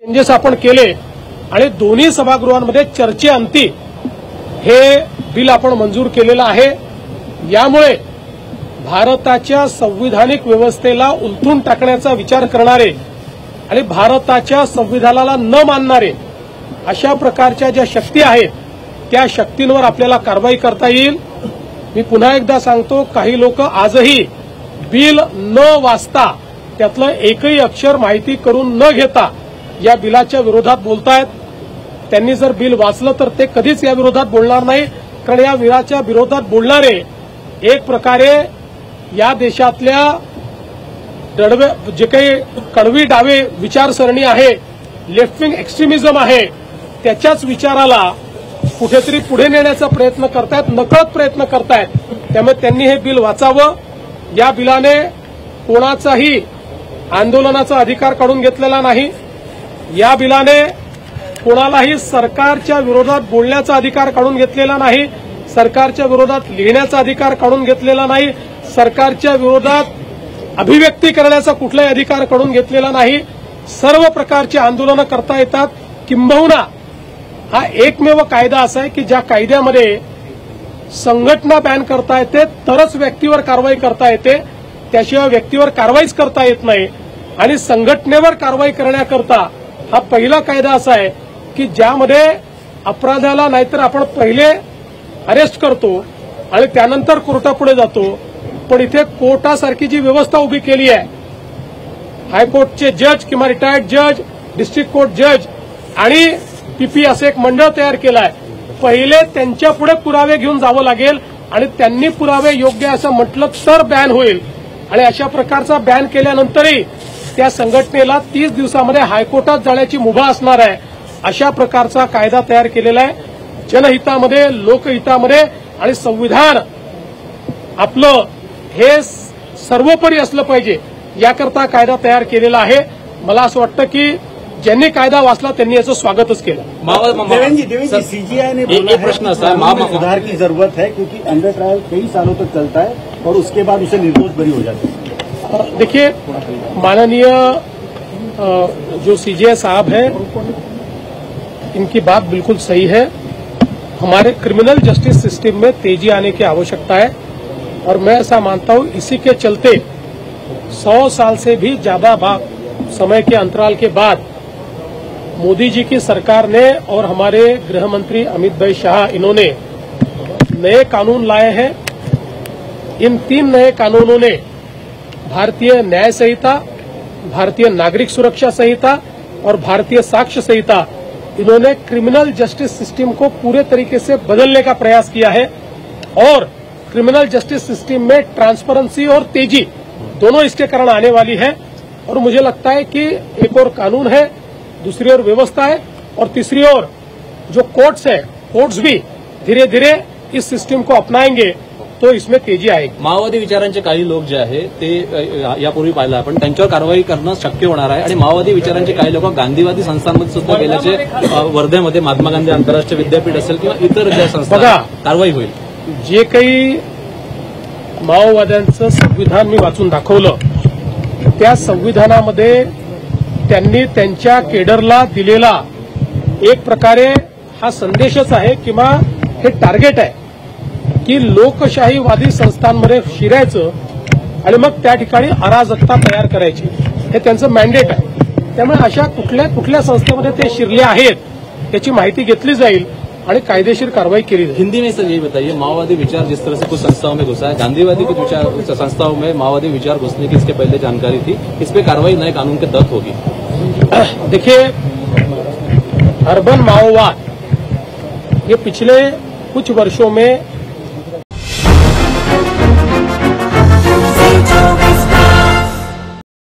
Changes आपण केले आणि दोन्ही सभागृहांमध्ये चर्चेअंती हे बिल आपण मंजूर केलेलं आहे। यामुळे भारताच्या संविधानिक व्यवस्थेला उलथून टाकण्याचा विचार करणारे आणि भारताच्या संविधानाला न मानणारे अशा प्रकारच्या ज्या शक्ती आहेत त्या शक्तींवर आपल्याला कारवाई करता येईल। मी पुन्हा एकदा सांगतो, काही लोक आजही बिल न वाचता त्यातलं एकही अक्षर माहिती करून न घेता या बिलाच्या विरोधात बोलतायत। त्यांनी जर बिल वाचलं तर ते कधीच या विरोधात बोलणार नाही, कारण या बिलाच्या विरोधात बोलणारे एक प्रकारे या देशातल्या जे काही कडवी डावे विचारसरणी आहे, लेफ्ट विंग एक्स्ट्रीमिझम आहे, त्याच्याच विचाराला कुठेतरी पुढे नेण्याचा प्रयत्न करतायत, नकळत प्रयत्न करतायत। त्यामुळे त्यांनी हे बिल वाचावं। या बिलाने कोणाचाही आंदोलनाचा अधिकार काढून घेतलेला नाही। या बिलाने कोणालाही सरकारच्या विरोधात बोलण्याचा अधिकार काढून घेतलेला नाही, सरकारच्या विरोधात लिहिण्याचा अधिकार काढून घेतलेला नाही, सरकारच्या विरोधात अभिव्यक्ती करण्याचा कुठलाही अधिकार काढून घेतलेला नाही। सर्व प्रकारची आंदोलनं करता येतात। किंबहुना हा एकमेव कायदा असा आहे की ज्या कायद्यामध्ये संघटना बॅन करता येते तरच व्यक्तीवर कारवाई करता येते, त्याशिवाय व्यक्तीवर कारवाईच करता येत नाही। आणि संघटनेवर कारवाई करण्याकरता हा पहिला कायदा असा आहे की ज्यामध्ये अपराधाला नाहीतर आपण पहिले अरेस्ट करतो आणि त्यानंतर कोर्टापुढे जातो, पण इथे कोर्टासारखी जी व्यवस्था उभी केली आहे, हायकोर्टचे जज किंवा रिटायर्ड जज, डिस्ट्रिक्ट कोर्ट जज आणि पीपी असं एक मंडळ तयार केलं आहे। पहिले त्यांच्या पुढे पुरावे घेऊन जावं लागेल आणि त्यांनी पुरावे योग्य असं म्हटलं तर बॅन होईल। आणि अशा प्रकारचा बॅन केल्यानंतरही त्या संघटनेला 30 दिवसामध्ये हायकोर्टात जाण्याची मुभा असणार आहे। अशा प्रकारचा कायदा तयार केलेला आहे, जनहितामध्ये, लोकहितामध्ये आणि संविधान आपलं हे सर्वोपरी असलं पाहिजे याकरता कायदा तयार केलेला आहे। मला असं वाटतं की ज्यांनी कायदा वाचला त्यांनी याचं स्वागतच केलं। देवेंद्र जी, सीजीआई ने बोला है प्रश्न सुधार की जरूरत है क्योंकि अंडर ट्रायल कई सालों तक चलता है और उसके बाद उसे निर्दोष बरी हो जाता है। देखिए, माननीय जो सीजीआई साहब हैं, इनकी बात बिल्कुल सही है। हमारे क्रिमिनल जस्टिस सिस्टम में तेजी आने की आवश्यकता है और मैं ऐसा मानता हूं इसी के चलते 100 साल से भी ज्यादा समय के अंतराल के बाद मोदी जी की सरकार ने और हमारे गृह मंत्री अमित भाई शाह, इन्होंने नए कानून लाए हैं। इन 3 नए कानूनों ने भारतीय न्याय संहिता, भारतीय नागरिक सुरक्षा संहिता और भारतीय साक्ष्य संहिता, इन्होंने क्रिमिनल जस्टिस सिस्टम को पूरे तरीके से बदलने का प्रयास किया है और क्रिमिनल जस्टिस सिस्टम में ट्रांसपेरेंसी और तेजी दोनों इसके कारण आने वाली है। और मुझे लगता है कि एक और कानून है, दूसरी ओर व्यवस्था है और तीसरी ओर जो कोर्ट्स है, कोर्ट्स भी धीरे धीरे इस सिस्टम को अपनाएंगे तो इसमें तेजी आएगी। माओवादी विचारांचे काही लोक जे आहे ते यापूर्वी पाहिलं आपण, त्यांच्यावर कारवाई करणं शक्य होणार आहे आणि माओवादी विचारांचे काही लोक गांधीवादी संस्थांमध्ये सुद्धा गेल्याचे वर्ध्यामध्ये महात्मा गांधी आंतरराष्ट्रीय विद्यापीठ असेल किंवा इतर ज्या संस्था कारवाई होईल। जे काही माओवाद्यांचं संविधान मी वाचून दाखवलं, त्या संविधानामध्ये त्यांनी त्यांच्या केडरला दिलेला एक प्रकारे हा संदेशच आहे किंवा हे टार्गेट आहे की लोकशाहीवादी संस्थांमध्ये शिरायचं आणि मग त्या ठिकाणी अराजकता तयार करायची, हे त्यांचं मॅन्डेट आहे। त्यामुळे अशा कुठल्या संस्थेमध्ये ते शिरले आहेत याची माहिती घेतली जाईल आणि कायदेशीर कारवाई केली जाए। हिंदी में सर ये बताइए, माओवादी विचार जिस तरह से कुछ संस्थाओं में घुसा है, गांधीवादी कुछ विचार संस्थाओं में माओवादी विचार घुसने की इसके पहले जानकारी थी, इस पे कार्रवाई नए कानून के तहत होगी? देखिए, अर्बन माओवाद ये पिछले कुछ वर्षों में